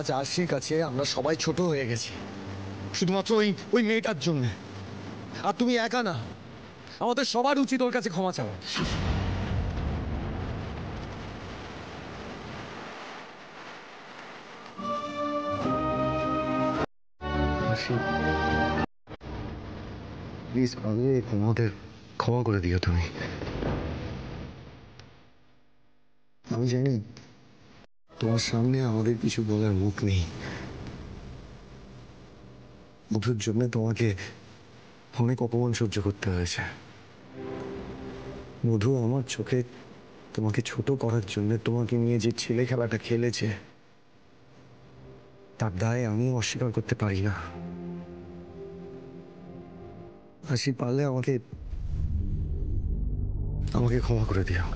আজ আশির কাছে আমরা সবাই ছোট হয়ে গেছি শুধুমাত্র ওই মেয়েটার জন্য। আর তুমি একা না, আমাদের সবার উচিত ওর কাছে ক্ষমা চাওয়া। প্লিজ আমাদের ক্ষমা করে দিও তুমি। আমি জানি তোমার সামনে আমাদের কিছু বলার মুখ নেই। মধুর জন্য তোমাকে অনেক অপমান সহ্য করতে হয়েছে। মধু আমার চোখে তোমাকে ছোট করার জন্য তোমাকে নিয়ে যে ছেলে খেলাটা খেলেছে তার দায় আমি অস্বীকার করতে পারি না। হাসি পারলে আমাকে ক্ষমা করে দিও।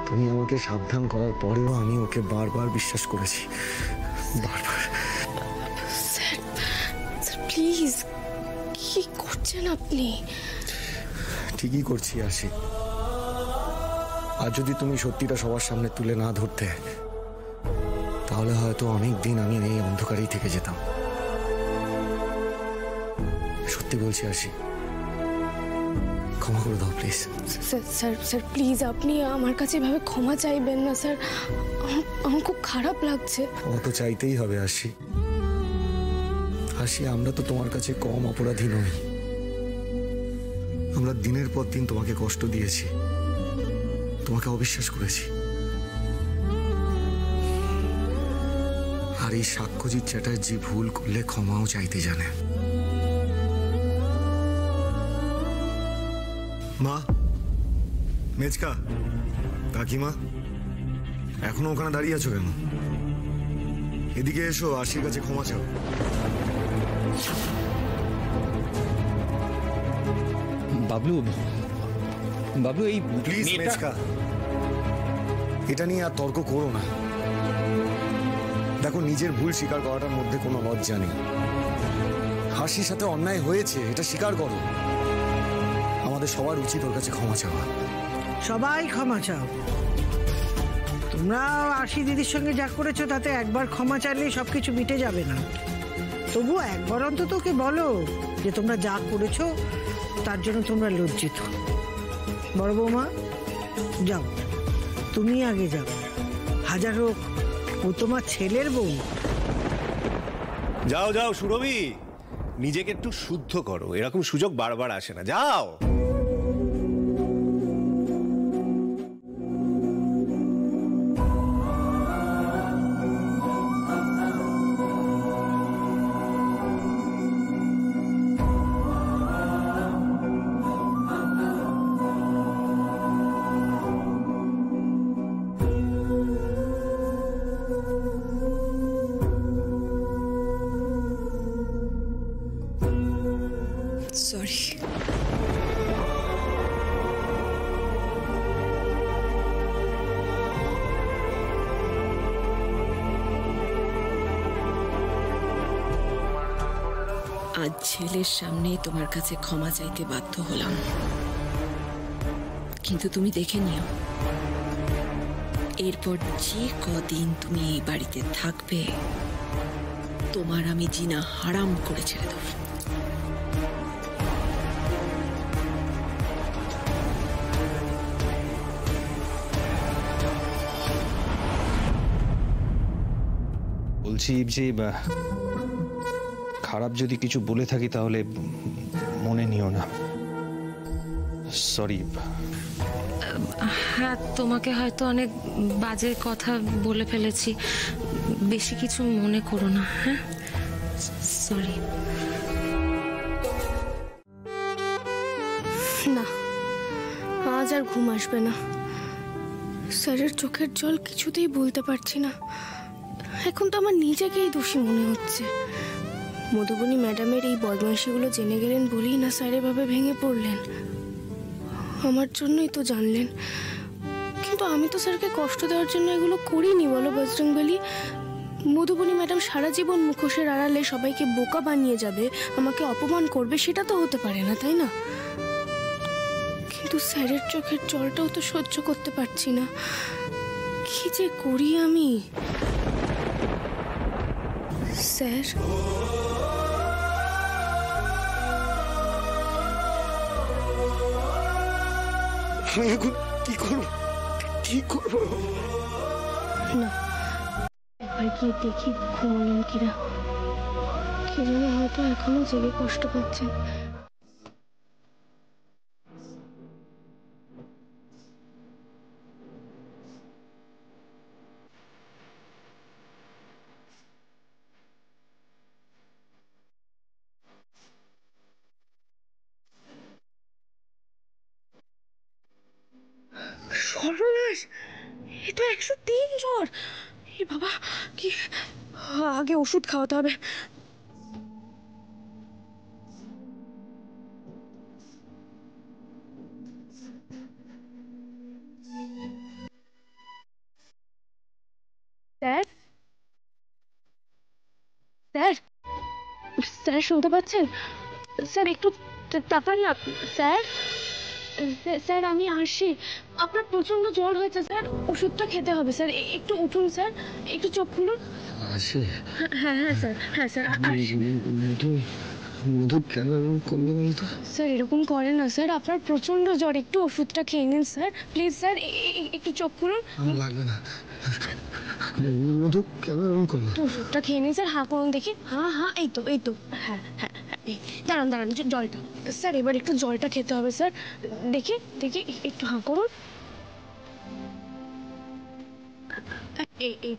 তুমি আমাকে সাবধান করার পরেও আমি ওকে বারবার বিশ্বাস করেছি, বারবার। স্যার প্লিজ, কি করছেন আপনি? ঠিকই করছি আশি। আর যদি তুমি সত্যিটা সবার সামনে তুলে না ধরতে তাহলে হয়তো অনেক দিন আমি এই অন্ধকারেই থেকে যেতাম। সত্যি বলছি আশি, ক্ষমা করে দাও প্লিজ। স্যার প্লিজ, আপনি আমার কাছে এভাবে ক্ষমা চাইবেন না স্যার। আমার খুব খারাপ লাগছে। ক্ষমা তো চাইতেই হবে আশি। আশি, আমরা তো তোমার কাছে কম অপরাধী নই। আমরা দিনের পর দিন তোমাকে কষ্ট দিয়েছি, তোমাকে অবিশ্বাস করেছি। আর এই সাক্ষ্যজিৎ চ্যাটার্জি ভুল করলে ক্ষমাও চাইতে জানে। মা, মেজকা, কাকিমা, এখনো ওখানে দাঁড়িয়ে আছো কেন? এদিকে এসো, আশির কাছে ক্ষমা চাও। বাবলু, বাবলু, এই প্লিজ মেজকা, এটা নিয়ে আর তর্ক করো না। দেখো, নিজের ভুল স্বীকার করাটার মধ্যে কোনো লজ্জা নেই। হাসির সাথে অন্যায় হয়েছে, এটা স্বীকার করো। আমাদের সবার উচিত ওর কাছে ক্ষমা চাওয়া। সবাই ক্ষমা চাও। তোমরা আশি দিদির সঙ্গে যা করেছো তাতে একবার ক্ষমা চাইলেই সবকিছু মিটে যাবে না। তবুও একবার অন্তত ওকে বলো যে তোমরা যা করেছো তার জন্য তোমরা লজ্জিত। বড় বৌমা, যাও, তুমি আগে যাও। হাজার হোক ও তোমার ছেলের বউ। যাও যাও সুরভি, নিজেকে একটু শুদ্ধ করো। এরকম সুযোগ বারবার আসে না। যাও। সরি। আজ ছেলের সামনেই তোমার কাছে ক্ষমা চাইতে বাধ্য হলাম, কিন্তু তুমি দেখে নিও, এরপর যে কদিন তুমি এই বাড়িতে থাকবে তোমার আমি জিনা হারাম করে ছেড়ে দেব। বলছি যে খারাপ যদি কিছু বলে থাকি তাহলে মনে নিও না। সরি। হ্যাঁ, তোমাকে হয়তো অনেক বাজে কথা বলে ফেলেছি, বেশি কিছু মনে করো না। হ্যাঁ, সরি। না, আজ আর ঘুম আসবে না। স্যারের চোখের জল কিছুতেই বলতে পারছি না। এখন তো আমার নিজেকেই দোষী মনে হচ্ছে। মধুবনী ম্যাডামের এই বদমাইশিগুলো জেনে গেলেন বলেই না স্যার এভাবে ভেঙে পড়লেন। আমার জন্যই তো জানলেন, কিন্তু আমি তো স্যারকে কষ্ট দেওয়ার জন্য এগুলো করিনি। বলো বজরংবলী, মধুবনী ম্যাডাম সারা জীবন মুখোশের আড়ালে সবাইকে বোকা বানিয়ে যাবে, আমাকে অপমান করবে, সেটা তো হতে পারে না, তাই না? কিন্তু স্যারের চোখের জলটাও তো সহ্য করতে পারছি না। কি যে করি আমি। স্যার, আমি এখন কি করবো? কি করবো? না, একবার গিয়ে দেখি ঘুমালেন কিনা। কে জানে, হয়তো এখনো জেগে কষ্ট পাচ্ছেন। সর্বনাশ, এ তো 103 জ্বর। এ বাবা, কি আগে ওষুধ খাওয়াতে হবে। স্যার, স্যার, স্যার শুনতে পাচ্ছেন? স্যার একটু তাকান না। স্যার, স্যার আমি আসছি। আপনার প্রচন্ড জ্বর হয়েছে স্যার, ওষুধটা খেতে হবে স্যার। একটু উঠুন স্যার, একটু চোখ খুলুন। আসে হ্যাঁ হ্যাঁ স্যার, হ্যাঁ স্যার। মধু কেন করবে বলতো? স্যার এরকম করেন না স্যার, আপনার প্রচন্ড জ্বর, একটু ওষুধটা খেয়ে নিন স্যার প্লিজ। স্যার একটু চোখ খুলুন। লাগবে না, মধু কেন এরকম করলো? ওষুধটা খেয়ে নিন স্যার, হাঁ করুন দেখি। হ্যাঁ হ্যাঁ, এই তো এই তো, হ্যাঁ হ্যাঁ হ্যাঁ, দাঁড়ান দাঁড়ান, জলটা স্যার, এবার একটু জলটা খেতে হবে স্যার। দেখি দেখি, একটু হাঁ করুন। এই